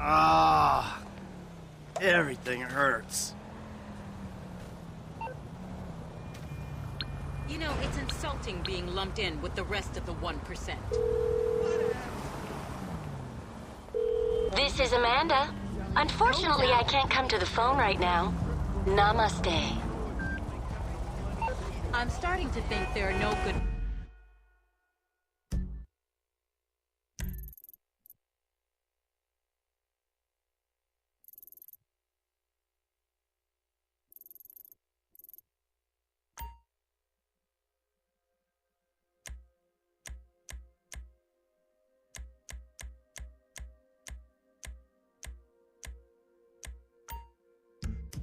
Ah, everything hurts. You know, it's insulting being lumped in with the rest of the 1%. This is Amanda. Unfortunately, I can't come to the phone right now. Namaste. I'm starting to think there are no good...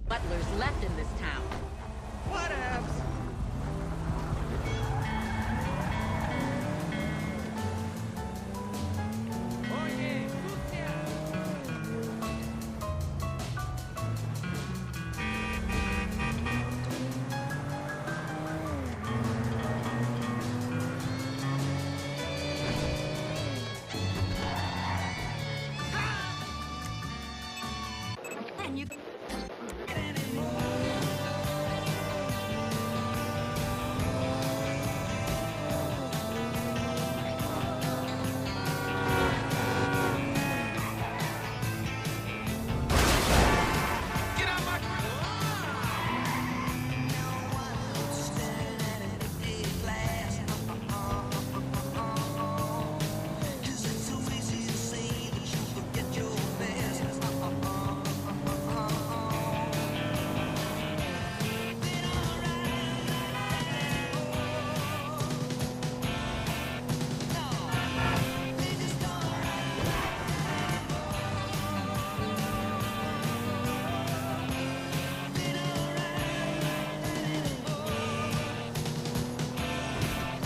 butlers left in this town. Whatevs. And you...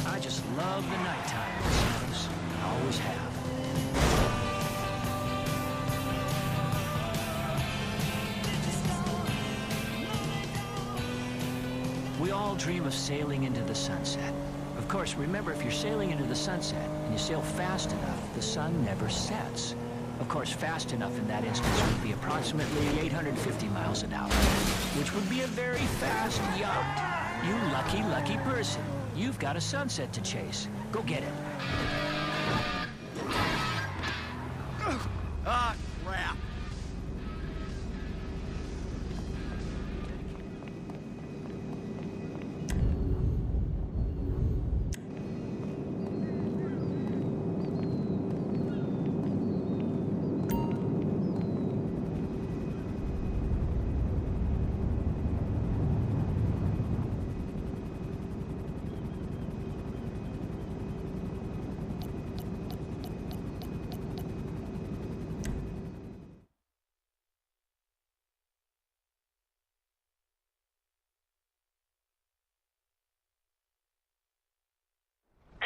I just love the nighttime, Santos. I always have. We all dream of sailing into the sunset. Of course, remember, if you're sailing into the sunset and you sail fast enough, the sun never sets. Of course, fast enough in that instance would be approximately 850 miles an hour, which would be a very fast yacht. You lucky, lucky person. You've got a sunset to chase. Go get it. Ah, crap.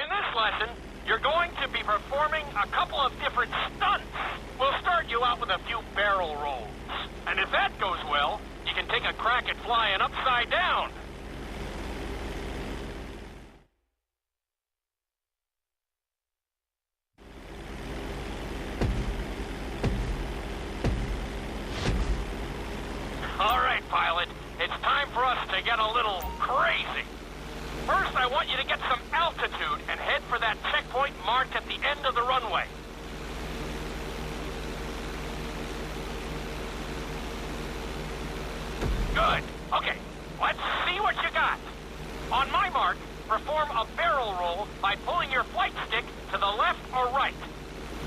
In this lesson, you're going to be performing a couple of different stunts. We'll start you out with a few barrel rolls. And if that goes well, you can take a crack at flying upside down. All right, pilot. It's time for us to get a little crazy. First, I want you to get some altitude and head for that checkpoint marked at the end of the runway. Good. Okay, let's see what you got. On my mark, perform a barrel roll by pulling your flight stick to the left or right.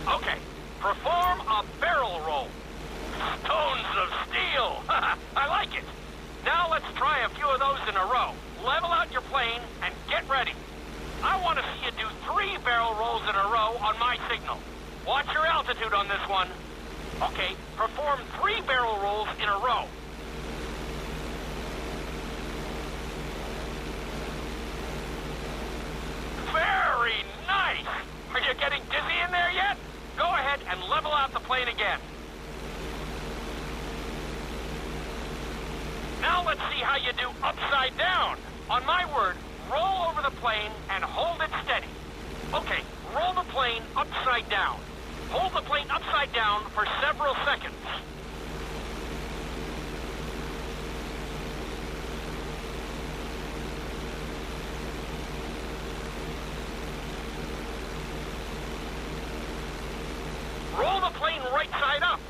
Okay, perform a barrel roll. Stones of steel. I like it. Now let's try a few of those in a row. Level out your plane and get ready. I want to see you do 3 barrel rolls in a row on my signal. Watch your altitude on this one. Okay, perform 3 barrel rolls in a row. Very nice! Are you getting dizzy in there yet? Go ahead and level out the plane again. Now let's see how you do upside down. On my word, roll over the plane and hold it steady. Okay, roll the plane upside down. Hold the plane upside down for several seconds. right side up.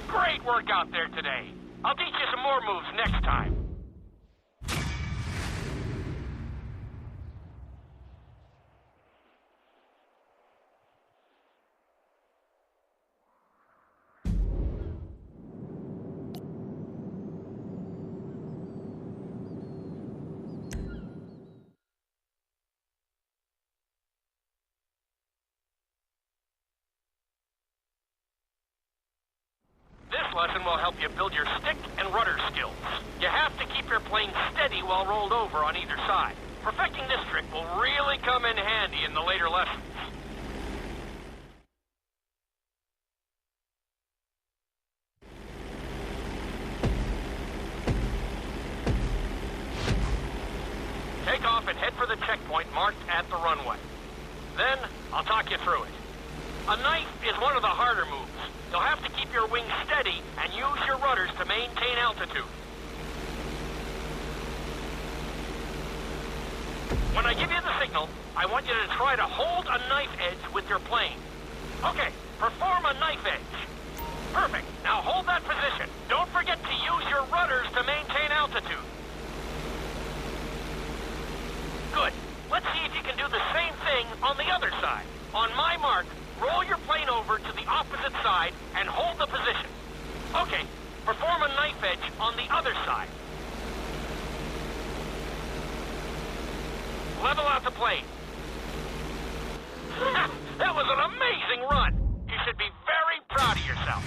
Great work out there today. I'll teach you some more moves next time. This lesson will help you build your stick and rudder skills. You have to keep your plane steady while rolled over on either side. Perfecting this trick will really come in handy in the later lessons. Take off and head for the checkpoint marked at the runway. Then, I'll talk you through it. A knife is one of the harder moves. You'll have to keep your wings steady and use your rudders to maintain altitude. When I give you the signal, I want you to try to hold a knife edge with your plane. Okay, perform a knife edge. Perfect. Now hold that position. Don't forget to use your rudders to maintain altitude. Good. Let's see if you can do the same thing on the other side. On my mark, roll your plane over to the opposite side and hold the position. Okay, perform a knife edge on the other side. Level out the plane. That was an amazing run. You should be very proud of yourself.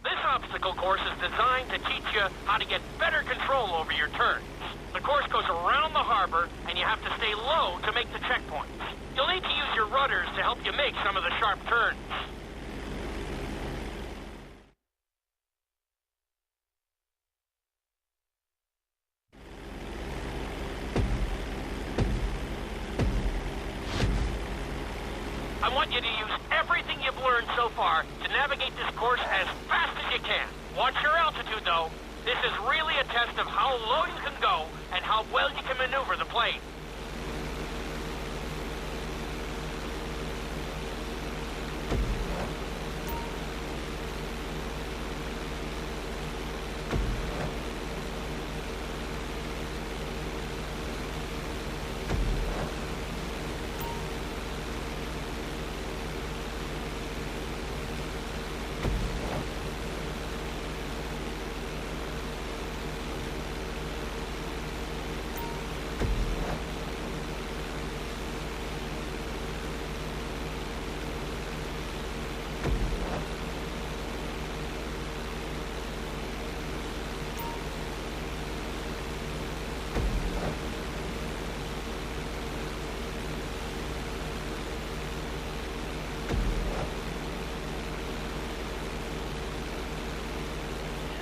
This obstacle course is designed to teach you how to get better control over your turns. The course goes around the harbor, and you have to stay low to make the checkpoints. You'll need to use your rudders to help you make some of the sharp turns. I want you to use everything you've learned so far to navigate this course as fast as you can. Watch your altitude, though. This is really a test of how low you can go and how well you can maneuver the plane.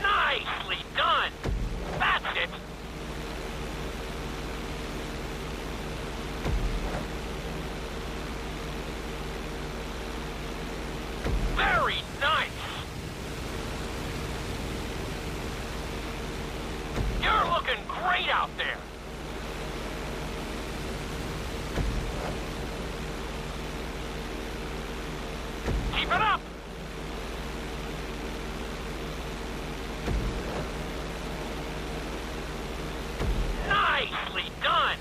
Nicely done! That's it! Very nice! You're looking great out there! Keep it up! Nicely done!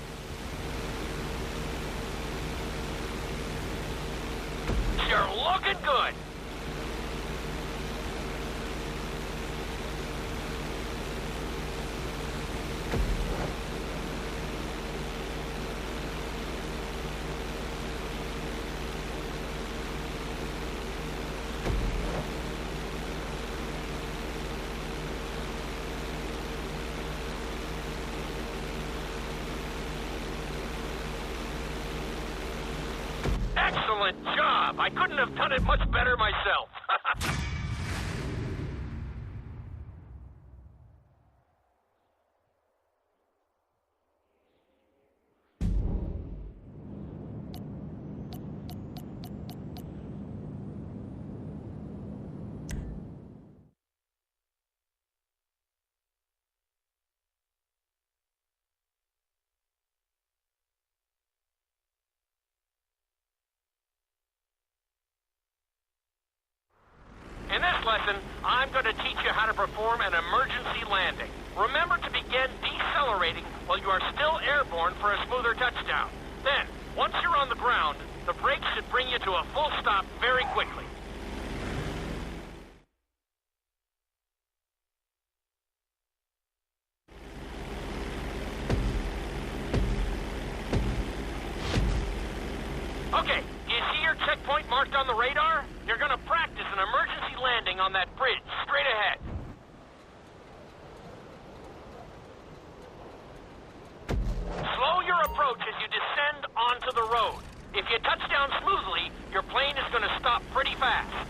You're looking good! Excellent job! I couldn't have done it much better myself. In this lesson, I'm going to teach you how to perform an emergency landing. Remember to begin decelerating while you are still airborne for a smoother touchdown. Then, once you're on the ground, the brakes should bring you to a full stop very quickly. Okay, do you see your checkpoint marked on the radar? You're gonna practice an emergency landing on that bridge, straight ahead. Slow your approach as you descend onto the road. If you touch down smoothly, your plane is gonna stop pretty fast.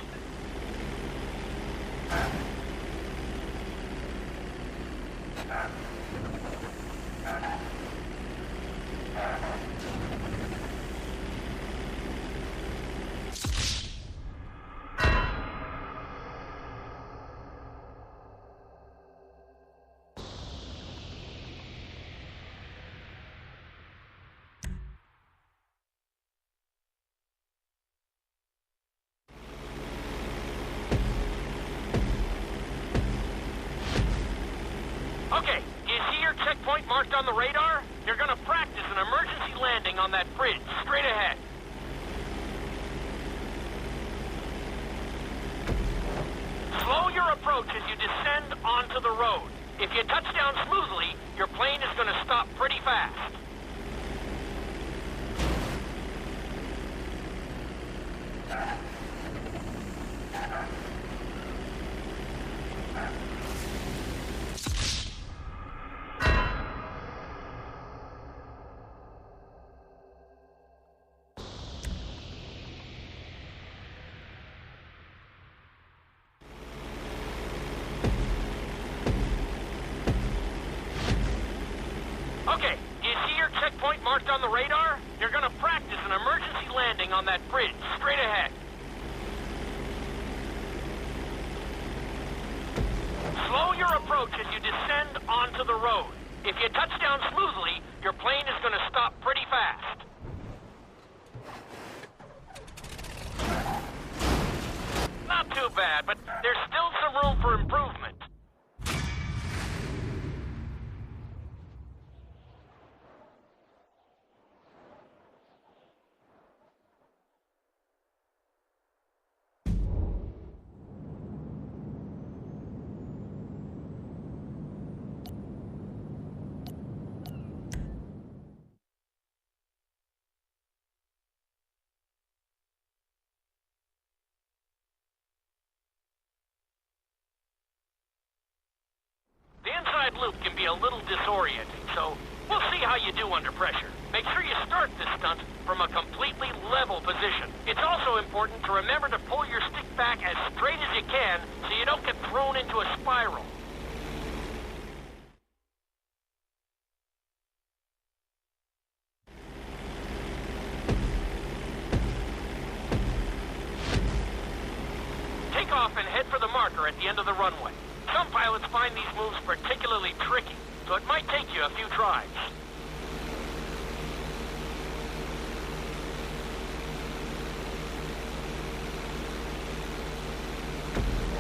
Okay, do you see your checkpoint marked on the radar? You're gonna practice an emergency landing on that bridge, straight ahead. Slow your approach as you descend onto the road. If you touch down smoothly, your plane is gonna stop pretty fast. Okay, do you see your checkpoint marked on the radar? You're gonna practice an emergency landing on that bridge, straight ahead. Slow your approach as you descend onto the road. If you touch down smoothly, your plane is gonna stop pretty fast. Not too bad, but there's still some room for improvement. The inside loop can be a little disorienting, so we'll see how you do under pressure. Make sure you start this stunt from a completely level position. It's also important to remember to pull your stick back as straight as you can so you don't get thrown into a spiral. Take off and head for the marker at the end of the runway. Some pilots find these moves particularly tricky, so it might take you a few tries.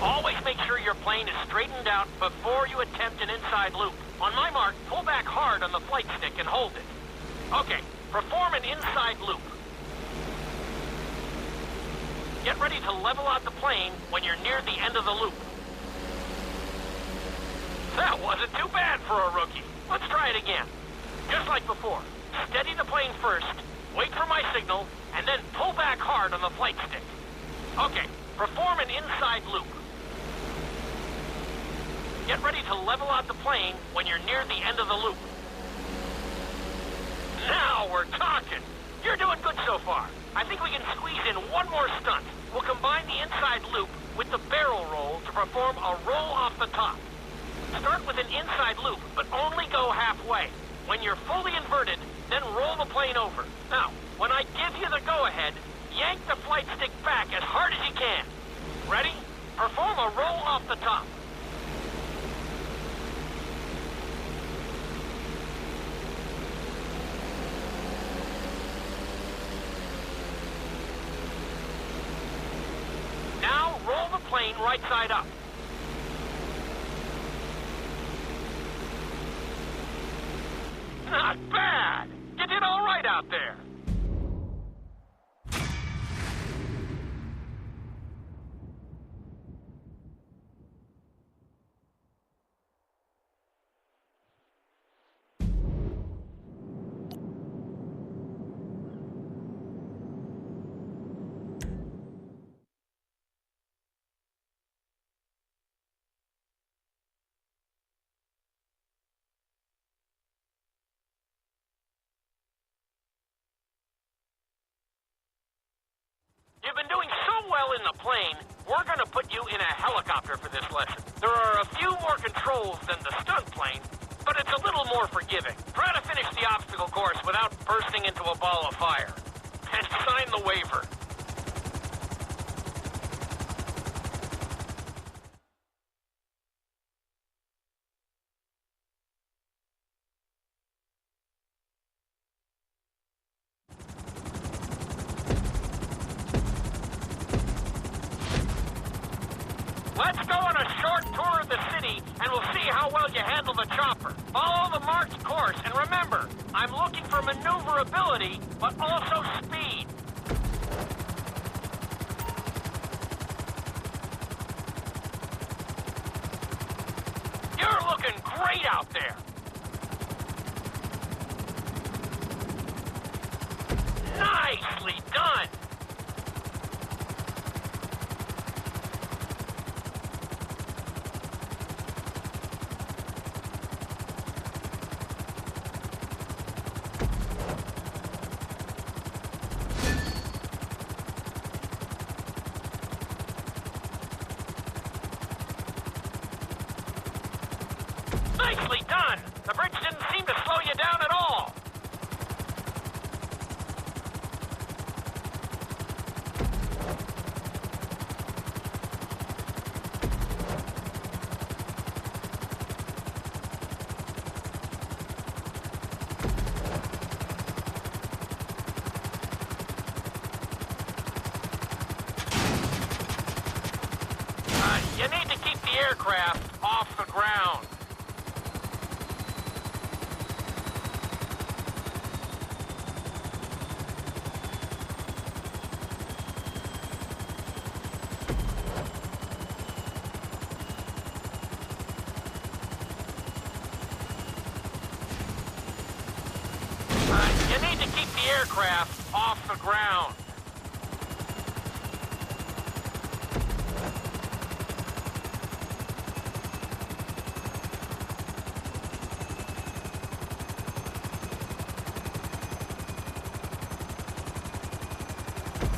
Always make sure your plane is straightened out before you attempt an inside loop. On my mark, pull back hard on the flight stick and hold it. Okay, perform an inside loop. Get ready to level out the plane when you're near the end of the loop. That wasn't too bad for a rookie. Let's try it again. Just like before, steady the plane first, wait for my signal, and then pull back hard on the flight stick. Okay, perform an inside loop. Get ready to level out the plane when you're near the end of the loop. Now we're talking. You're doing good so far. I think we can squeeze in one more stunt. We'll combine the inside loop with the barrel roll to perform a roll off the top. Start with an inside loop, but only go halfway. When you're fully inverted, then roll the plane over. Now, when I give you the go-ahead, yank the flight stick back as hard as you can. Ready? Perform a roll off the top. Now roll the plane right side up. Not bad! You did all right out there. You've been doing so well in the plane, we're gonna put you in a helicopter for this lesson. There are a few more controls than the stunt plane, but it's a little more forgiving. Try to finish the obstacle course without bursting into a ball of fire. And sign the waiver. Let's go on a short tour of the city, and we'll see how well you handle the chopper. Follow the marked course, and remember, I'm looking for maneuverability, but also speed. You're looking great out there. Nicely done. Nicely done! The bridge didn't seem to slow you down at all. You need to keep the aircraft off the ground. You need to keep the aircraft off the ground.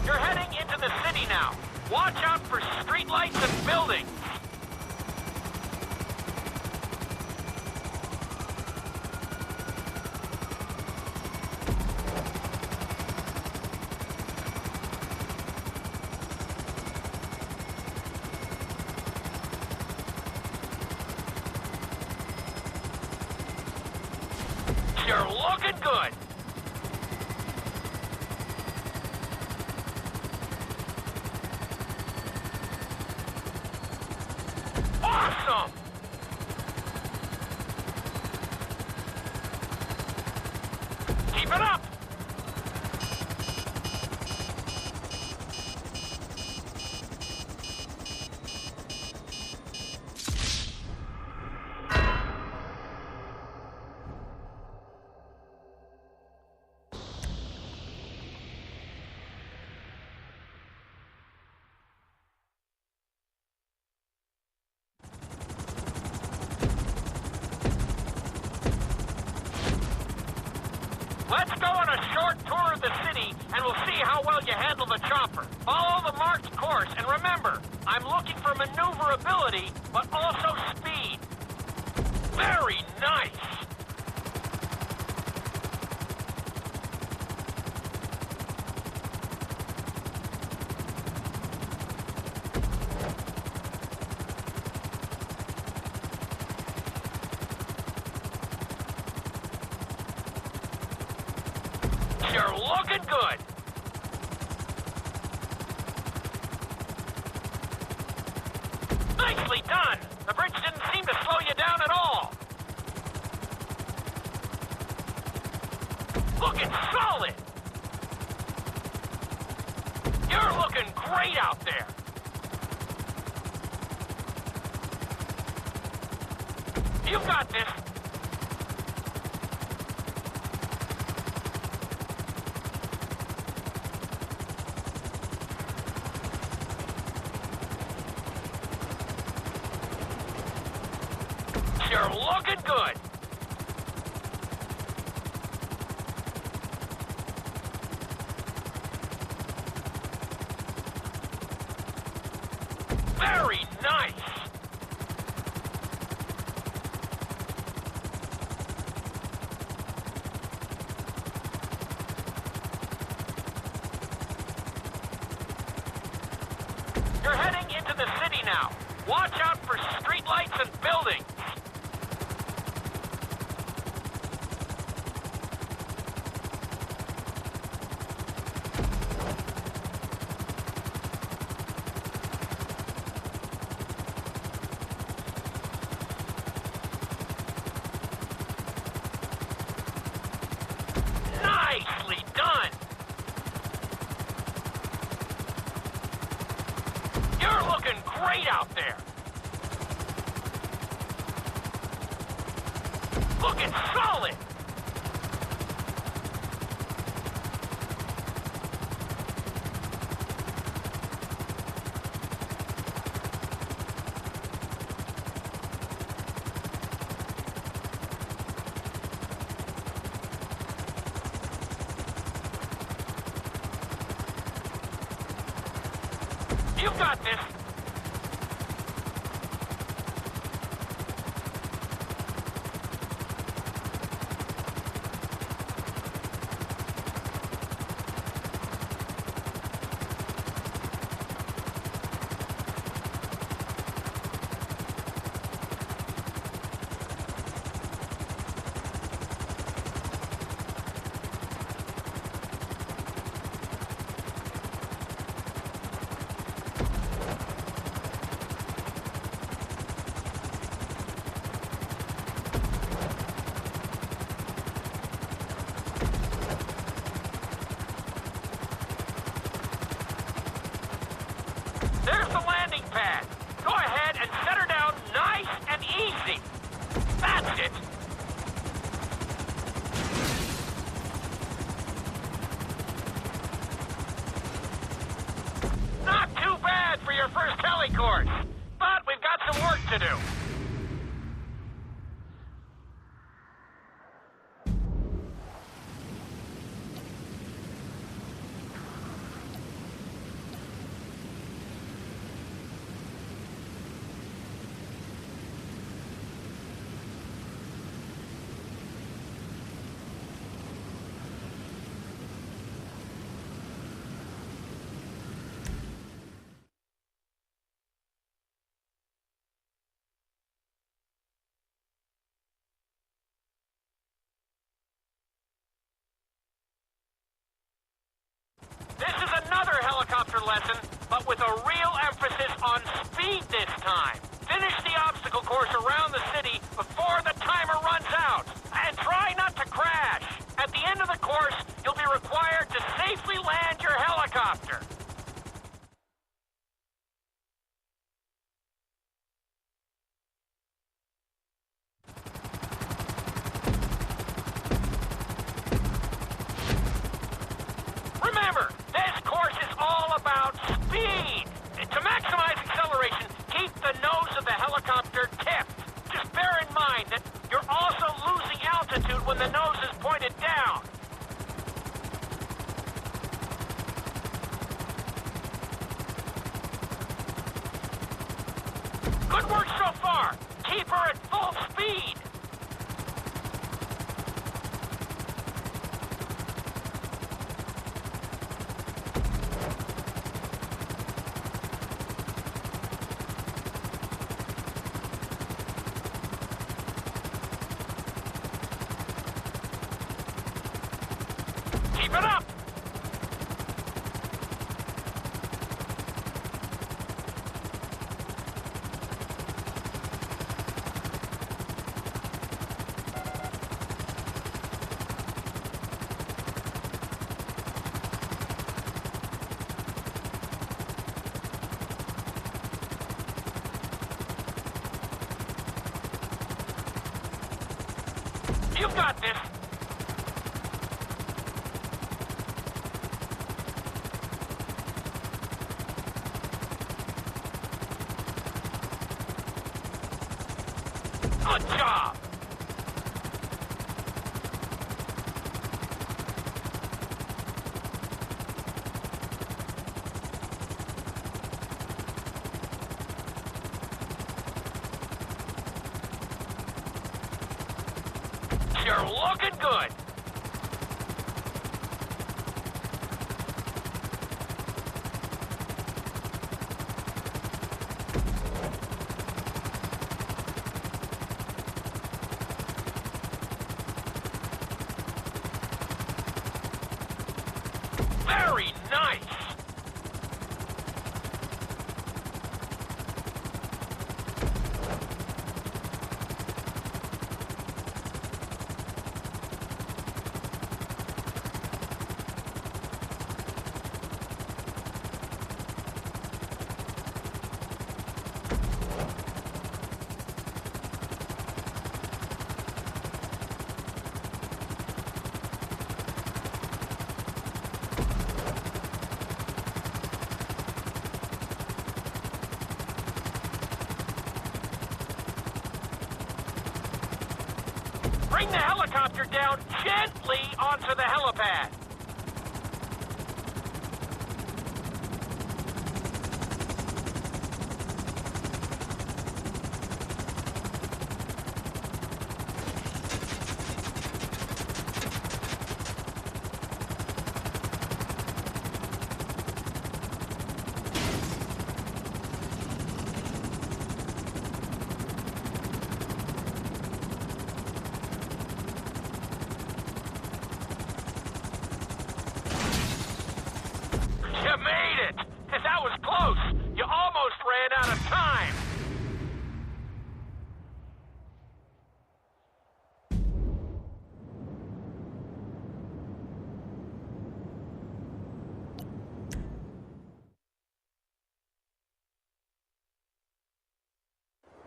You're heading into the city now. Watch out for streetlights and buildings. You're looking good. Awesome! Keep it up! Let's go on a short tour of the city, and we'll see how well you handle the chopper. Follow the marked course, and remember, I'm looking for maneuverability, but also speed. Very nice! You're looking good. Nicely done! The bridge didn't seem to slow you down at all! Looking solid! You're looking great out there! You got this! You're looking good! Very nice! You're heading into the city now. Watch out for streetlights and buildings. Nicely done! You're looking great out there! Looking solid! You got this! There's the landing pad. Go ahead and set her down nice and easy. That's it. Not too bad for your first heli course, but we've got some work to do. This is another helicopter lesson, but with a real emphasis on speed this time. Finish the obstacle course around the city before the timer runs out. And try not to crash. At the end of the course, you'll be required to safely land your helicopter. Remember, this course is all about speed. To maximize acceleration, keep the nose of the helicopter tipped. Just bear in mind that you're also losing altitude when the nose is pointed down. Good work so far. Keep her at full speed. Keep it up! You've got this. Good job. You're looking good. Very nice. Bring the helicopter down gently onto the helipad. You made it! That was close! You almost ran out of time!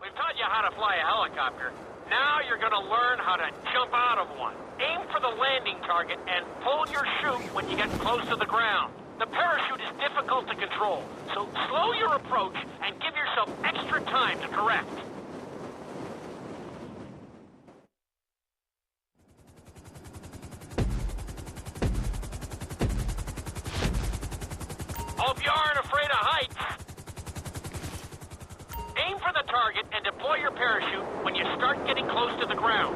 We've taught you how to fly a helicopter. Now you're gonna learn how to jump out of one. Aim for the landing target and pull your chute when you get close to the ground. The parachute is difficult to control, so slow your approach and give yourself extra time to correct. Hope you aren't afraid of heights. Aim for the target and deploy your parachute when you start getting close to the ground.